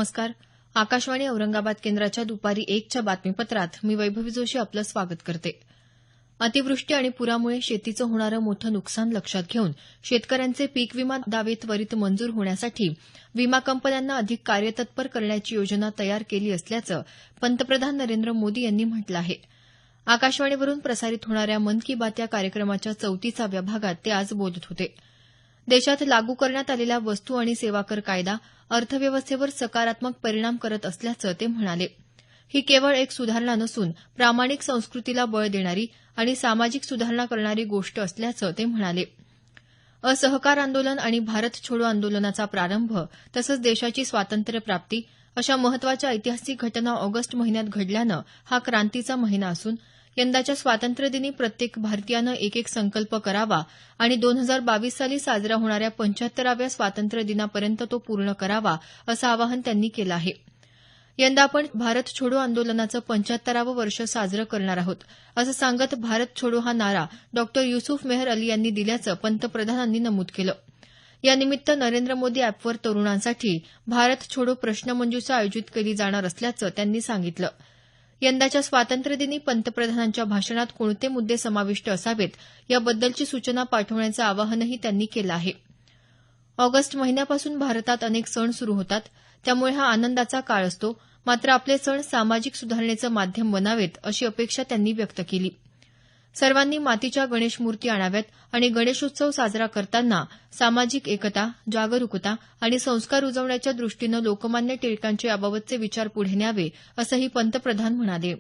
नमस्कार. आकाशवाणी औरंगाबाद केंद्राच्या दुपारी 1च्या बातमीपत्रात मी वैभवी जोशी आपलं स्वागत करते. अतिवृष्टी आणि पुरामुळे शेतीचं होणारं मोठं नुकसान लक्षात घेऊन शेतकऱ्यांचे पीक विमा दावे त्वरित मंजूर होण्यासाठी विमा कंपन्यांना अधिक कार्यतत्पर करण्याची योजना तयार केली असल्याचं पंतप्रधान नरेंद्र मोदी यांनी म्हटलं आहे. आकाशवाणीवरून प्रसारित होणाऱ्या मन की बात या कार्यक्रमाच्या 34व्या भागात ते आज बोलत होते. देशात लागू करण्यात आलेला वस्तू आणि सेवा कर कायदा अर्थव्यवस्थेवर सकारात्मक परिणाम करत असल्याचं ते म्हणाले. ही केवळ एक सुधारणा नसून प्रामाणिक संस्कृतीला बळ देणारी आणि सामाजिक सुधारणा करणारी गोष्ट असल्याचं ते म्हणाले. असहकार आंदोलन आणि भारत छोडो आंदोलनाचा प्रारंभ तसंच देशाची स्वातंत्र्यप्राप्ती अशा महत्वाच्या ऐतिहासिक घटना ऑगस्ट महिन्यात घडल्यानं हा क्रांतीचा महिना असून यंदाच्या स्वातंत्र्यदिनी प्रत्येक भारतीयानं एक एक संकल्प करावा आणि 2022 साली साजरा होणाऱ्या 75व्या स्वातंत्र्यदिनापर्यंत तो पूर्ण करावा असं आवाहन त्यांनी केलं आहे. यंदा आपण भारत छोडो आंदोलनाचं 75वं वर्ष साजरं करणार आहोत असं सांगत भारत छोडो हा नारा डॉ. युसूफ मेहर अली यांनी दिल्याचं पंतप्रधानांनी नमूद केलं. यानिमित्त नरेंद्र मोदी अॅपवर तरुणांसाठी भारत छोडो प्रश्नमंजुषा आयोजित केली जाणार असल्याचं त्यांनी सांगितलं. यंदाच्या स्वातंत्र्यदिनी पंतप्रधानांच्या भाषणात कोणते मुद्दे समाविष्ट असावेत याबद्दलची सूचना पाठवण्याचं आवाहनही त्यांनी केलं आहे. ऑगस्ट महिन्यापासून भारतात अनेक सण सुरू होतात, त्यामुळे हा आनंदाचा काळ असतो. मात्र आपले सण सामाजिक सुधारणेचं माध्यम बनावेत अशी अपेक्षा त्यांनी व्यक्त केली. सर्वांनी मातीच्या गणेश मूर्ती आणाव्यात आणि गणेशोत्सव साजरा करताना सामाजिक एकता, जागरूकता आणि संस्कार रुजवण्याच्या दृष्टीनं लोकमान्य टिळकांचे याबाबतचे विचार पुढे न्यावे असंही पंतप्रधान म्हणाले.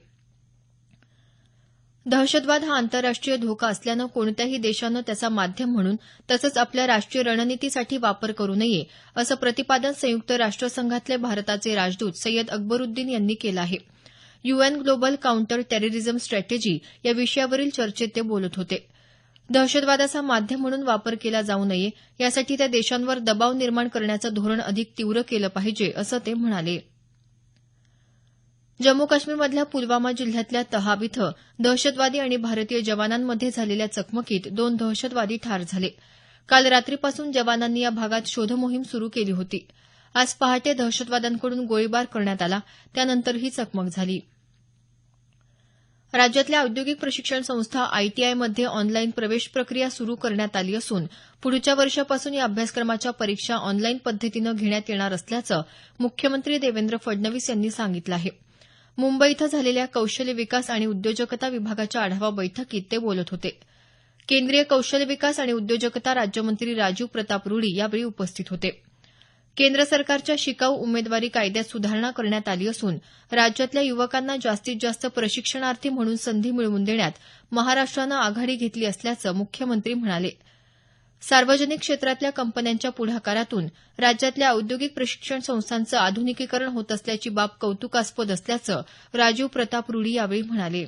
दहशतवाद हा आंतरराष्ट्रीय धोका असल्यानं कोणत्याही देशानं त्याचा माध्यम म्हणून तसंच आपल्या राष्ट्रीय रणनीतीसाठी वापर करू नये असं प्रतिपादन संयुक्त राष्ट्रसंघातले भारताचे राजदूत सय्यद अकबरुद्दीन यांनी केलं आहे. UN global counter terrorism strategy या विषयावरील चर्चेत ते बोलत होते. दहशतवादाचा माध्यम म्हणून वापर केला जाऊ नये यासाठी त्या देशांवर दबाव निर्माण करण्याचं धोरण अधिक तीव्र केलं पाहिजे असं ते म्हणाले. जम्मू काश्मीरमधल्या पुलवामा जिल्ह्यातल्या तहाब इथं दहशतवादी आणि भारतीय जवानांमध्ये झालेल्या चकमकीत 2 दहशतवादी ठार झाले. काल रात्रीपासून जवानांनी या भागात शोधमोहीम सुरू केली होती. आज पहाटे दहशतवाद्यांकडून गोळीबार करण्यात आला, त्यानंतर ही चकमक झाली. राज्यातल्या औद्योगिक प्रशिक्षण संस्था ITIमध्ये ऑनलाईन प्रवेश प्रक्रिया सुरू करण्यात आली असून पुढच्या वर्षापासून या अभ्यासक्रमाच्या परीक्षा ऑनलाईन पद्धतीनं घेण्यात येणार असल्याचं मुख्यमंत्री देवेंद्र फडणवीस यांनी सांगितलं आहे. मुंबई इथं झालेल्या कौशल्य विकास आणि उद्योजकता विभागाच्या आढावा बैठकीत ते बोलत होते. केंद्रीय कौशल्य विकास आणि उद्योजकता राज्यमंत्री राजीव प्रताप रुडी यावेळी उपस्थित होते. केंद्र सरकारच्या शिकाऊ उमेदवारी कायद्यात सुधारणा करण्यात आली असून राज्यातल्या युवकांना जास्तीत जास्त प्रशिक्षणार्थी म्हणून संधी मिळवून देण्यात महाराष्ट्रानं आघाडी घेतली असल्याचं मुख्यमंत्री म्हणाले. सार्वजनिक क्षेत्रातल्या कंपन्यांच्या पुढाकारातून राज्यातल्या औद्योगिक प्रशिक्षण संस्थांचं आधुनिकीकरण होत असल्याची बाब कौतुकास्पद असल्याचं राजीव प्रताप रुडी यावेळी म्हणाले.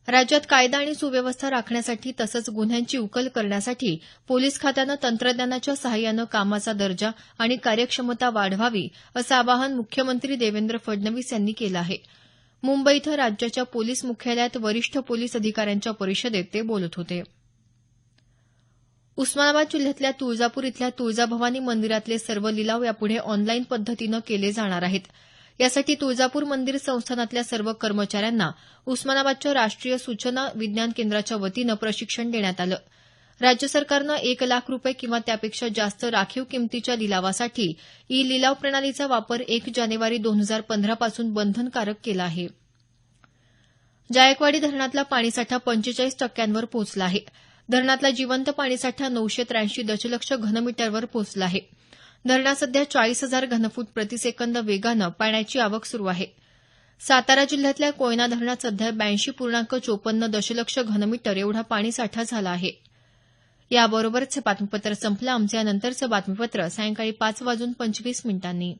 राज्यात कायदा आणि सुव्यवस्था राखण्यासाठी तसंच गुन्ह्यांची उकल करण्यासाठी पोलीस खात्यानं तंत्रज्ञानाच्या सहाय्यानं कामाचा दर्जा आणि कार्यक्षमता वाढवावी असं आवाहन मुख्यमंत्री देवेंद्र फडणवीस यांनी केलं आहे. मुंबई इथं राज्याच्या पोलीस मुख्यालयात वरिष्ठ पोलीस अधिकाऱ्यांच्या परिषदेत ते बोलत होते. उस्मानाबाद जिल्ह्यातल्या तुळजापूर इथल्या तुळजाभवानी मंदिरातले सर्व लिलाव यापुढे ऑनलाईन पद्धतीनं केले जाणार आहेत. यासाठी तुळजापूर मंदिर संस्थानातल्या सर्व कर्मचाऱ्यांना उस्मानाबादच्या राष्ट्रीय सूचना विज्ञान केंद्राच्या वतीनं प्रशिक्षण देण्यात आलं. राज्य सरकारनं 1 लाख रुपये किंवा त्यापेक्षा जास्त राखीव किमतीच्या लिलावासाठी लिलाव प्रणालीचा वापर 1 जानेवारी 2015 पासून बंधनकारक केला आहे. जायकवाडी धरणातला पाणीसाठा 45% पोहोचला आहे. धरणातला जिवंत पाणीसाठा 983 दशलक्ष घनमीटरवर पोहोचला आहे. धरणात सध्या 40,000 घनफूट प्रतिसेकंद वेगानं पाण्याची आवक सुरू आहे. सातारा जिल्ह्यातल्या कोयना धरणात सध्या 82.54 दशलक्ष घनमीटर एवढा पाणीसाठा झाला आहे. याबरोबरच हे बातमीपत्र संपलं. आमचं यानंतरचं बातमीपत्र सायंकाळी 5:25 मिनिटांनी.